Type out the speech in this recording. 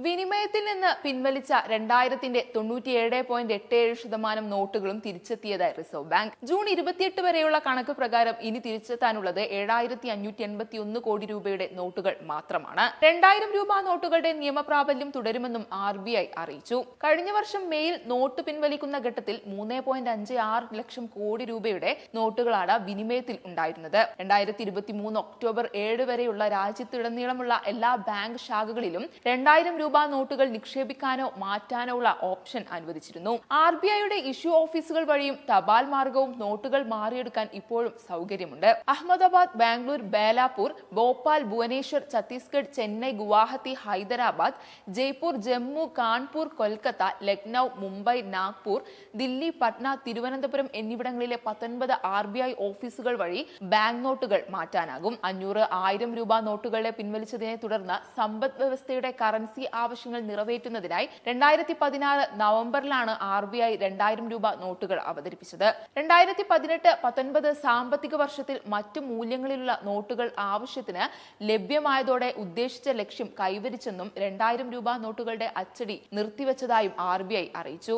വിനിമയത്തിൽ നിന്ന് പിൻവലിച്ച 97.87% നോട്ടുകളും തിരിച്ചെത്തിയതായി reserve bank. June 28 വരെയുള്ള കണക്ക് പ്രകാരം ഇനി തിരിച്ചെത്താനുള്ളത് 7581 കോടി രൂപയുടെ നോട്ടുകൾ മാത്രമാണ്. 2000 രൂപ നോട്ടുകളുടെ നിയമപ്രാബല്യം തുടരുമെന്നും RBI അറിയിച്ചു. കഴിഞ്ഞ വർഷം മെയിൽ നോട്ട് പിൻവലിക്കുന്ന ഘട്ടത്തിൽ 3.56 ലക്ഷം കോടി രൂപയുടെ നോട്ടുകളാണ് വിനിമയത്തിൽ ഉണ്ടായിരുന്നത്. 2023 ഒക്ടോബർ 7 വരെയുള്ള രാജ്യത്തുടനീളമുള്ള എല്ലാ ബാങ്ക് ശാഖകളിലും 2000 രൂപ നോട്ടുകൾ നിക്ഷേപിക്കാനോ മാറ്റാനോ ഉള്ള ഓപ്ഷൻ അനുവദിച്ചിരുന്നു. RBIയുടെ ഇഷ്യൂ ഓഫീസുകൾ വഴിയും തപാൽ മാർഗവും നോട്ടുകൾ മാറിയെടുക്കാൻ ഇപ്പോഴും സൗകര്യമുണ്ട്. അഹമ്മദാബാദ്, ബാംഗ്ലൂർ, ബേലാപൂർ, ഭോപ്പാൽ, ഭുവനേശ്വർ, ഛത്തീസ്ഗഡ്, ചെന്നൈ, ഗുവാഹത്തി, ഹൈദരാബാദ്, ജയ്പൂർ, ജമ്മു, കാൺപൂർ, കൊൽക്കത്ത, ലക്നൌ, മുംബൈ, നാഗ്പൂർ, ദില്ലി, പട്ന, തിരുവനന്തപുരം എന്നിവിടങ്ങളിലെ 19 RBI ഓഫീസുകൾ വഴി ബാങ്ക് നോട്ടുകൾ മാറ്റാനാകും. 500, 1000 രൂപ നോട്ടുകളെ പിൻവലിച്ചതിനെ തുടർന്ന് സമ്പദ് വ്യവസ്ഥയുടെ കറൻസി ആവശ്യങ്ങൾ നിറവേറ്റുന്നതിനായി 2016 നവംബറിലാണ് RBI 2000 രൂപ നോട്ടുകൾ അവതരിപ്പിച്ചത്. 2018-19 സാമ്പത്തിക വർഷത്തിൽ മറ്റു മൂല്യങ്ങളിലുള്ള നോട്ടുകൾ ആവശ്യത്തിന് ലഭ്യമായതോടെ ഉദ്ദേശിച്ച ലക്ഷ്യം കൈവരിച്ചെന്നും 2000 രൂപ നോട്ടുകളുടെ അച്ചടി നിർത്തിവച്ചതായും RBI അറിയിച്ചു.